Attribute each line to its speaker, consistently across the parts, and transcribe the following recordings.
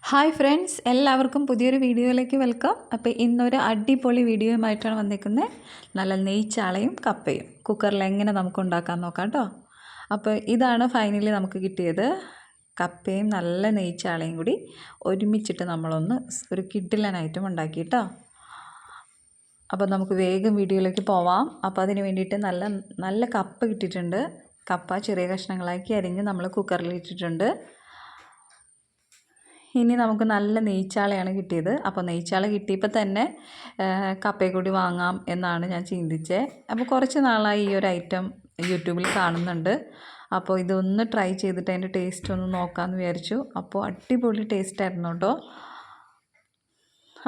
Speaker 1: Hi friends, എല്ലാവർക്കും പുതിയൊരു വീഡിയോയിലേക്ക് വെൽക്കം. അപ്പോൾ ഇന്നൊരു അടിപൊളി വീഡിയോയുമായിട്ടാണ് വന്നിരിക്കുന്നത്. നല്ല നെയ്ച്ചാളയും കപ്പയും കുക്കറിൽ എങ്ങനെ നമുക്ക് ഉണ്ടാക്കാൻ നോക്കാം കേട്ടോ. അപ്പോൾ ഇതാണ് ഫൈനലി നമുക്ക് കിട്ടിയത്. കപ്പയും നല്ല നെയ്ച്ചാളയും കൂടി ഒരുമിച്ചിട്ട് നമ്മളൊന്ന് ഒരു കിഡിലനായിട്ടും ഉണ്ടാക്കി കേട്ടോ. അപ്പോൾ നമുക്ക് വേഗം വീഡിയോയിലേക്ക് പോവാം. അപ്പോൾ അതിന് വേണ്ടിയിട്ട് നല്ല കപ്പ കിട്ടിയിട്ടുണ്ട്. കപ്പ ചെറിയ കഷ്ണങ്ങളാക്കി അരിഞ്ഞ് നമ്മൾ കുക്കറിൽ ഇട്ടിട്ടുണ്ട്. ഇനി നമുക്ക് നല്ല നെയ്ച്ചാളയാണ് കിട്ടിയത്. അപ്പോൾ നെയ്ച്ചാള കിട്ടിയപ്പോൾ തന്നെ കപ്പയെ കൂടി വാങ്ങാം എന്നാണ് ഞാൻ ചിന്തിച്ചത്. അപ്പോൾ കുറച്ച് നാളായി ഈ ഒരു ഐറ്റം യൂട്യൂബിൽ കാണുന്നുണ്ട്. അപ്പോൾ ഇതൊന്ന് ട്രൈ ചെയ്തിട്ട് അതിൻ്റെ ടേസ്റ്റ് ഒന്ന് നോക്കാമെന്ന് വിചാരിച്ചു. അപ്പോൾ അടിപൊളി ടേസ്റ്റായിരുന്നു കേട്ടോ.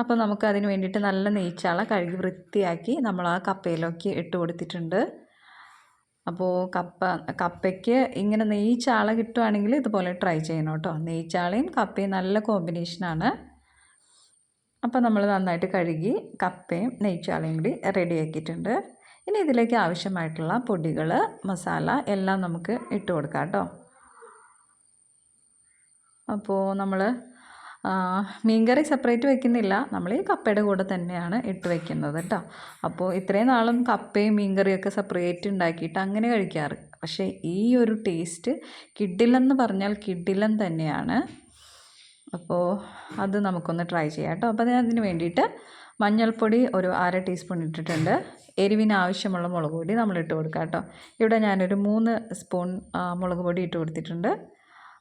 Speaker 1: അപ്പോൾ നമുക്ക് അതിന് വേണ്ടിയിട്ട് നല്ല നെയ്ച്ചാള കഴുകി വൃത്തിയാക്കി നമ്മൾ ആ കപ്പയിലേക്ക് ഇട്ട് കൊടുത്തിട്ടുണ്ട്. അപ്പോൾ കപ്പയ്ക്ക് ഇങ്ങനെ നെയ്ച്ചാള കിട്ടുവാണെങ്കിൽ ഇതുപോലെ ട്രൈ ചെയ്യണം കേട്ടോ. നെയ്ച്ചാളയും കപ്പയും നല്ല കോമ്പിനേഷനാണ്. അപ്പോൾ നമ്മൾ നന്നായിട്ട് കഴുകി കപ്പയും നെയ്ച്ചാളയും കൂടി റെഡിയാക്കിയിട്ടുണ്ട്. ഇനി ഇതിലേക്ക് ആവശ്യമായിട്ടുള്ള പൊടികൾ, മസാല എല്ലാം നമുക്ക് ഇട്ട് കൊടുക്കാം കേട്ടോ. അപ്പോൾ നമ്മൾ മീൻകറി സെപ്പറേറ്റ് വെക്കുന്നില്ല, നമ്മൾ ഈ കപ്പയുടെ കൂടെ തന്നെയാണ് ഇട്ട് വെക്കുന്നത് കേട്ടോ. അപ്പോൾ ഇത്രയും നാളും കപ്പയും മീൻകറിയൊക്കെ സെപ്പറേറ്റ് ഉണ്ടാക്കിയിട്ട് അങ്ങനെ കഴിക്കാറ്. പക്ഷേ ഈ ഒരു ടേസ്റ്റ് കിഡിലെന്ന് പറഞ്ഞാൽ കിഡിലൻ തന്നെയാണ്. അപ്പോൾ അത് നമുക്കൊന്ന് ട്രൈ ചെയ്യാം കേട്ടോ. അപ്പോൾ അതിന് വേണ്ടിയിട്ട് മഞ്ഞൾപ്പൊടി ഒരു 1/2 ടീസ്പൂൺ ഇട്ടിട്ടുണ്ട്. എരിവിന് ആവശ്യമുള്ള മുളക് പൊടി നമ്മൾ ഇട്ട് കൊടുക്കാം കേട്ടോ. ഇവിടെ ഞാനൊരു 3 സ്പൂൺ മുളക് പൊടി ഇട്ട് കൊടുത്തിട്ടുണ്ട്.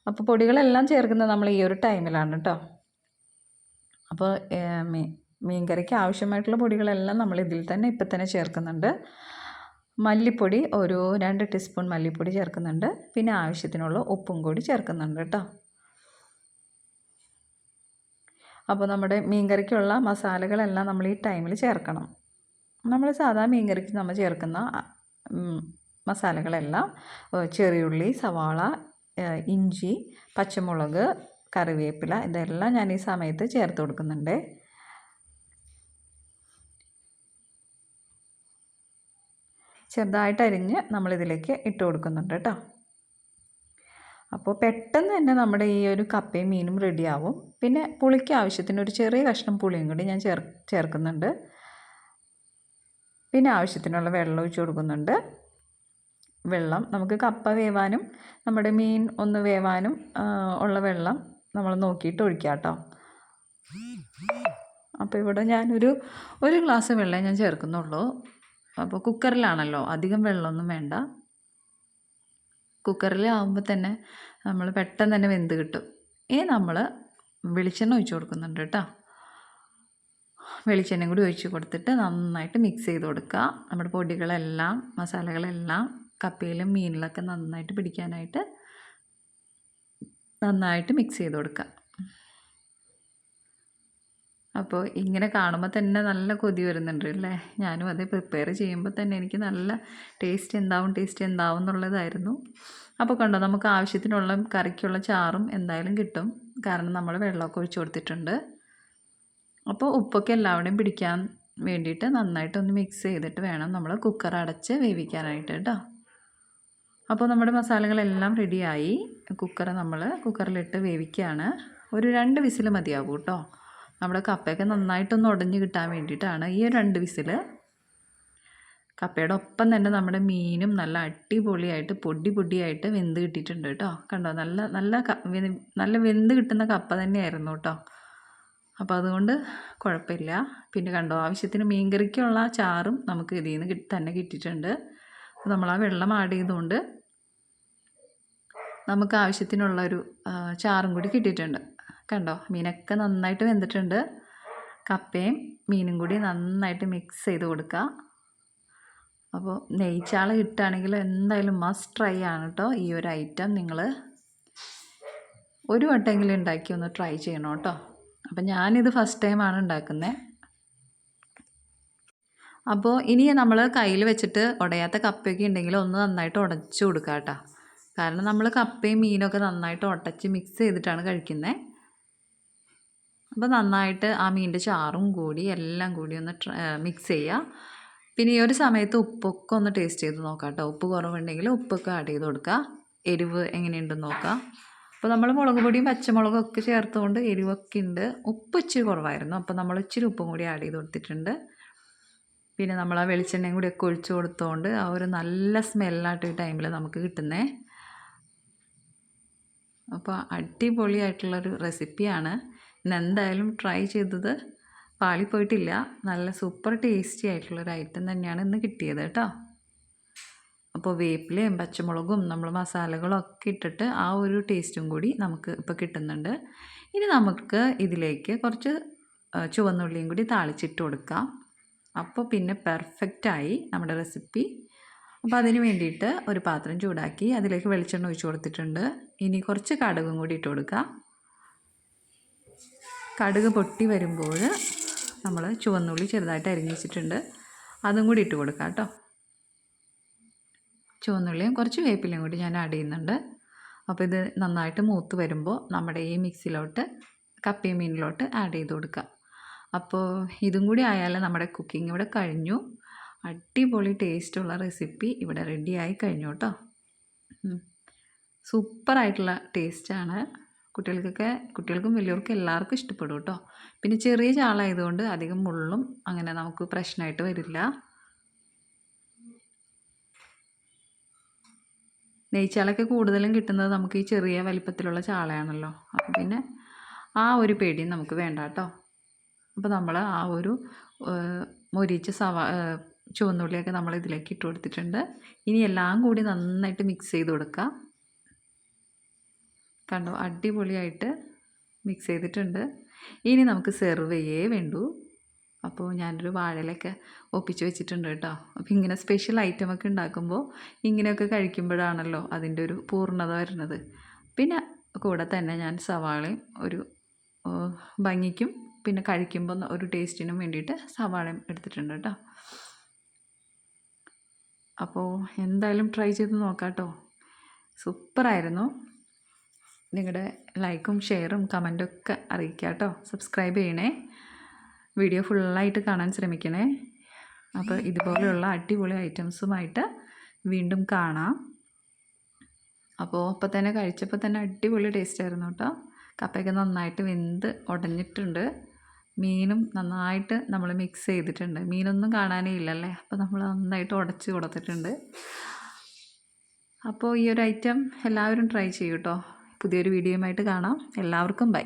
Speaker 1: അപ്പോൾ പൊടികളെല്ലാം ചേർക്കുന്നത് നമ്മൾ ഈ ഒരു ടൈമിലാണ് കേട്ടോ. അപ്പോൾ മീൻകറിക്ക് ആവശ്യമായിട്ടുള്ള പൊടികളെല്ലാം നമ്മൾ ഇതിൽ തന്നെ ഇപ്പം തന്നെ ചേർക്കുന്നുണ്ട്. മല്ലിപ്പൊടി ഒരു 2 ടീസ്പൂൺ മല്ലിപ്പൊടി ചേർക്കുന്നുണ്ട്. പിന്നെ ആവശ്യത്തിനുള്ള ഉപ്പും കൂടി ചേർക്കുന്നുണ്ട് കേട്ടോ. അപ്പോൾ നമ്മുടെ മീൻകറിക്കുള്ള മസാലകളെല്ലാം നമ്മൾ ഈ ടൈമിൽ ചേർക്കണം. നമ്മൾ സാധാ മീൻകറിക്ക് നമ്മൾ ചേർക്കുന്ന മസാലകളെല്ലാം ചെറിയുള്ളി, സവാള, ഇഞ്ചി, പച്ചമുളക്, കറിവേപ്പില ഇതെല്ലാം ഞാൻ ഈ സമയത്ത് ചേർത്ത് കൊടുക്കുന്നുണ്ട്. ചെറുതായിട്ട് അരിഞ്ഞ് നമ്മളിതിലേക്ക് ഇട്ട് കൊടുക്കുന്നുണ്ട് കേട്ടോ. അപ്പോൾ പെട്ടെന്ന് തന്നെ നമ്മുടെ ഈ ഒരു കപ്പയും മീനും റെഡിയാവും. പിന്നെ പുളിക്ക് ആവശ്യത്തിന് ഒരു ചെറിയ കഷ്ണം പുളിയും കൂടി ഞാൻ ചേർക്കുന്നുണ്ട്. പിന്നെ ആവശ്യത്തിനുള്ള വെള്ളം ഒഴിച്ച് കൊടുക്കുന്നുണ്ട്. വെള്ളം നമുക്ക് കപ്പ വേവാനും നമ്മുടെ മീൻ ഒന്ന് വേവാനും ഉള്ള വെള്ളം നമ്മൾ നോക്കിയിട്ട് ഒഴിക്കുക കേട്ടോ. അപ്പോൾ ഇവിടെ ഞാനൊരു ഗ്ലാസ് വെള്ളം ഞാൻ ചേർക്കുന്നുള്ളൂ. അപ്പോൾ കുക്കറിലാണല്ലോ, അധികം വെള്ളമൊന്നും വേണ്ട. കുക്കറിൽ ആകുമ്പോൾ തന്നെ നമ്മൾ പെട്ടെന്ന് തന്നെ വെന്ത് കിട്ടും. നമ്മൾ വെളിച്ചെണ്ണ ഒഴിച്ച് കൊടുക്കുന്നുണ്ട് കേട്ടോ. വെളിച്ചെണ്ണയും കൂടി ഒഴിച്ച് കൊടുത്തിട്ട് നന്നായിട്ട് മിക്സ് ചെയ്ത് കൊടുക്കുക. നമ്മുടെ പൊടികളെല്ലാം മസാലകളെല്ലാം കപ്പയിലും മീനിലൊക്കെ നന്നായിട്ട് പിടിക്കാനായിട്ട് നന്നായിട്ട് മിക്സ് ചെയ്ത് കൊടുക്കുക. അപ്പോൾ ഇങ്ങനെ കാണുമ്പോൾ തന്നെ നല്ല കൊതി വരുന്നുണ്ട് അല്ലേ. ഞാനും അത് പ്രിപ്പയർ ചെയ്യുമ്പോൾ തന്നെ എനിക്ക് നല്ല ടേസ്റ്റ് എന്താവും എന്നുള്ളതായിരുന്നു. അപ്പോൾ കണ്ടോ, നമുക്ക് ആവശ്യത്തിനുള്ള കറിക്കുള്ള ചാറും എന്തായാലും കിട്ടും, കാരണം നമ്മൾ വെള്ളമൊക്കെ ഒഴിച്ച് കൊടുത്തിട്ടുണ്ട്. അപ്പോൾ ഉപ്പൊക്കെ എല്ലാവരുടെയും പിടിക്കാൻ വേണ്ടിയിട്ട് നന്നായിട്ടൊന്ന് മിക്സ് ചെയ്തിട്ട് വേണം നമ്മൾ കുക്കർ അടച്ച് വേവിക്കാനായിട്ട് കേട്ടോ. അപ്പോൾ നമ്മുടെ മസാലകളെല്ലാം റെഡിയായി. കുക്കറിലിട്ട് വേവിക്കുകയാണ്. ഒരു 2 വിസിൽ മതിയാകും കേട്ടോ. നമ്മുടെ കപ്പയൊക്കെ നന്നായിട്ടൊന്ന് ഉടഞ്ഞ് കിട്ടാൻ വേണ്ടിയിട്ടാണ് ഈ 2 വിസിൽ. കപ്പയുടെ ഒപ്പം തന്നെ നമ്മുടെ മീനും നല്ല അടിപൊളിയായിട്ട് പൊടിയായിട്ട് വെന്ത് കിട്ടിയിട്ടുണ്ട് കേട്ടോ. കണ്ടോ, നല്ല വെന്ത് കിട്ടുന്ന കപ്പ തന്നെയായിരുന്നു കേട്ടോ. അപ്പോൾ അതുകൊണ്ട് കുഴപ്പമില്ല. പിന്നെ കണ്ടോ, ആവശ്യത്തിന് മീൻകറിക്കുള്ള ചാറും നമുക്ക് ഇതിൽ നിന്ന് തന്നെ കിട്ടിയിട്ടുണ്ട്. അപ്പോൾ നമ്മൾ ആ വെള്ളം ആഡ് ചെയ്തുകൊണ്ട് നമുക്ക് ആവശ്യത്തിനുള്ളൊരു ചാറും കൂടി കിട്ടിയിട്ടുണ്ട്. കണ്ടോ, മീനൊക്കെ നന്നായിട്ട് വെന്തിട്ടുണ്ട്. കപ്പയും മീനും കൂടി നന്നായിട്ട് മിക്സ് ചെയ്ത് കൊടുക്കുക. അപ്പോൾ നെയ്ച്ചാള കിട്ടുകയാണെങ്കിൽ എന്തായാലും മസ്റ്റ് ട്രൈ ആണ് കേട്ടോ. ഈ ഒരു ഐറ്റം നിങ്ങൾ ഒരു വട്ടമെങ്കിലും ഉണ്ടാക്കി ഒന്ന് ട്രൈ ചെയ്യണം കേട്ടോ. അപ്പം ഞാനിത് ഫസ്റ്റ് ടൈമാണ് ഉണ്ടാക്കുന്നത്. അപ്പോൾ ഇനി നമ്മൾ കയ്യിൽ വെച്ചിട്ട് ഉടയാത്ത കപ്പയൊക്കെ ഉണ്ടെങ്കിൽ ഒന്ന് നന്നായിട്ട് ഉടച്ചു കൊടുക്കുക കേട്ടോ. കാരണം നമ്മൾ കപ്പയും മീനൊക്കെ നന്നായിട്ട് ഉടച്ച് മിക്സ് ചെയ്തിട്ടാണ് കഴിക്കുന്നത്. അപ്പോൾ നന്നായിട്ട് ആ മീനിൻ്റെ ചാറും കൂടി എല്ലാം കൂടി ഒന്ന് മിക്സ് ചെയ്യുക. പിന്നെ ഈ ഒരു സമയത്ത് ഉപ്പൊക്കെ ഒന്ന് ടേസ്റ്റ് ചെയ്ത് നോക്കാം കേട്ടോ. ഉപ്പ് കുറവുണ്ടെങ്കിൽ ഉപ്പൊക്കെ ആഡ് ചെയ്ത് കൊടുക്കുക. എരിവ് എങ്ങനെയുണ്ടെന്ന് നോക്കുക. അപ്പോൾ നമ്മൾ മുളക് പൊടിയും പച്ചമുളകും ഒക്കെ ചേർത്തുകൊണ്ട് എരിവൊക്കെ ഉണ്ട്. ഉപ്പ് ഇച്ചിരി കുറവായിരുന്നു, അപ്പോൾ നമ്മൾ ഇച്ചിരി ഉപ്പും കൂടി ആഡ് ചെയ്ത് കൊടുത്തിട്ടുണ്ട്. പിന്നെ നമ്മൾ ആ വെളിച്ചെണ്ണയും കൂടി ഒക്കെ ഒഴിച്ച് കൊടുത്തുകൊണ്ട് ആ ഒരു നല്ല സ്മെല്ലായിട്ട് ഈ ടൈമിൽ നമുക്ക് കിട്ടുന്നേ. അപ്പോൾ അടിപൊളിയായിട്ടുള്ളൊരു റെസിപ്പിയാണ്. ഇന്ന് എന്തായാലും ട്രൈ ചെയ്തത് പാളിപ്പോയിട്ടില്ല. നല്ല സൂപ്പർ ടേസ്റ്റി ആയിട്ടുള്ളൊരു ഐറ്റം തന്നെയാണ് ഇന്ന് കിട്ടിയത് കേട്ടോ. അപ്പോൾ വേപ്പിലയും പച്ചമുളകും നമ്മൾ മസാലകളും ഒക്കെ ഇട്ടിട്ട് ആ ഒരു ടേസ്റ്റും കൂടി നമുക്ക് ഇപ്പോൾ കിട്ടുന്നുണ്ട്. ഇനി നമുക്ക് ഇതിലേക്ക് കുറച്ച് ചുവന്നുള്ളിയും കൂടി താളിച്ചിട്ട് കൊടുക്കാം. അപ്പോൾ പിന്നെ പെർഫെക്റ്റായി നമ്മുടെ റെസിപ്പി. അപ്പോൾ അതിന് വേണ്ടിയിട്ട് ഒരു പാത്രം ചൂടാക്കി അതിലേക്ക് വെളിച്ചെണ്ണ ഒഴിച്ച് കൊടുത്തിട്ടുണ്ട്. ഇനി കുറച്ച് കടുകും കൂടി ഇട്ട് കൊടുക്കാം. കടുക് പൊട്ടി വരുമ്പോൾ നമ്മൾ ചുവന്നുള്ളി ചെറുതായിട്ട് അരിഞ്ഞ് വെച്ചിട്ടുണ്ട്, അതും കൂടി ഇട്ട് കൊടുക്കാം കേട്ടോ. ചുവന്നുള്ളിയും കുറച്ച് വേപ്പിലയും കൂടി ഞാൻ ആഡ് ചെയ്യുന്നുണ്ട്. അപ്പോൾ ഇത് നന്നായിട്ട് മൂത്ത് വരുമ്പോൾ നമ്മുടെ ഈ മിക്സിയിലോട്ട് കപ്പയും മീനിലോട്ട് ആഡ് ചെയ്ത് കൊടുക്കുക. അപ്പോൾ ഇതും കൂടി ആയാൽ നമ്മുടെ കുക്കിംഗ് ഇവിടെ കഴിഞ്ഞു. അടിപൊളി ടേസ്റ്റുള്ള റെസിപ്പി ഇവിടെ റെഡിയായി കഴിഞ്ഞു കേട്ടോ. സൂപ്പറായിട്ടുള്ള ടേസ്റ്റാണ്. കുട്ടികൾക്കും വലിയവർക്കും എല്ലാവർക്കും ഇഷ്ടപ്പെടും കേട്ടോ. പിന്നെ ചെറിയ ചാളായതുകൊണ്ട് അധികം മുള്ളും അങ്ങനെ നമുക്ക് പ്രശ്നമായിട്ട് വരില്ല. നെയ്ച്ചാളൊക്കെ കൂടുതലും കിട്ടുന്നത് നമുക്ക് ഈ ചെറിയ വലിപ്പത്തിലുള്ള ചാളയാണല്ലോ. അപ്പോൾ പിന്നെ ആ ഒരു പേടിയും നമുക്ക് വേണ്ട കേട്ടോ. അപ്പോൾ നമ്മൾ ആ ഒരു മൊരിച്ച ചുവന്നുള്ളിയൊക്കെ നമ്മൾ ഇതിലേക്ക് ഇട്ട് കൊടുത്തിട്ടുണ്ട്. ഇനി എല്ലാം കൂടി നന്നായിട്ട് മിക്സ് ചെയ്ത് കൊടുക്കുക. കണ്ടോ, അടിപൊളിയായിട്ട് മിക്സ് ചെയ്തിട്ടുണ്ട്. ഇനി നമുക്ക് സെർവ് ചെയ്യേ വേണ്ടൂ. അപ്പോൾ ഞാനൊരു വാഴയിലൊക്കെ ഒപ്പിച്ച് വെച്ചിട്ടുണ്ട് കേട്ടോ. അപ്പോൾ ഇങ്ങനെ സ്പെഷ്യൽ ഐറ്റമൊക്കെ ഉണ്ടാക്കുമ്പോൾ ഇങ്ങനെയൊക്കെ കഴിക്കുമ്പോഴാണല്ലോ അതിൻ്റെ ഒരു പൂർണ്ണത വരുന്നത്. പിന്നെ കൂടെ തന്നെ ഞാൻ സവാളയും ഒരു ഭംഗിക്കും പിന്നെ കഴിക്കുമ്പോൾ ഒരു ടേസ്റ്റിനും വേണ്ടിയിട്ട് സവാളയും എടുത്തിട്ടുണ്ട് കേട്ടോ. അപ്പോൾ എന്തായാലും ട്രൈ ചെയ്ത് നോക്കാം കേട്ടോ. സൂപ്പറായിരുന്നു. നിങ്ങളുടെ ലൈക്കും ഷെയറും കമൻറ്റും ഒക്കെ അറിയിക്കുക കേട്ടോ. സബ്സ്ക്രൈബ് ചെയ്യണേ. വീഡിയോ ഫുള്ളായിട്ട് കാണാൻ ശ്രമിക്കണേ. അപ്പോൾ ഇതുപോലെയുള്ള അടിപൊളി ഐറ്റംസുമായിട്ട് വീണ്ടും കാണാം. അപ്പോൾ അപ്പോൾ തന്നെ കഴിച്ചപ്പോൾ തന്നെ അടിപൊളി ടേസ്റ്റായിരുന്നു കേട്ടോ. കപ്പയൊക്കെ നന്നായിട്ട് വെന്ത് ഉടഞ്ഞിട്ടുണ്ട്. മീനും നന്നായിട്ട് നമ്മൾ മിക്സ് ചെയ്തിട്ടുണ്ട്. മീനൊന്നും കാണാനേ ഇല്ലല്ലേ. അപ്പോൾ നമ്മൾ നന്നായിട്ട് ഉടച്ച് കൊടുത്തിട്ടുണ്ട്. അപ്പോൾ ഈ ഒരു ഐറ്റം എല്ലാവരും ട്രൈ ചെയ്യൂ കേട്ടോ. പുതിയൊരു വീഡിയോയുമായിട്ട് കാണാം. എല്ലാവർക്കും ബൈ.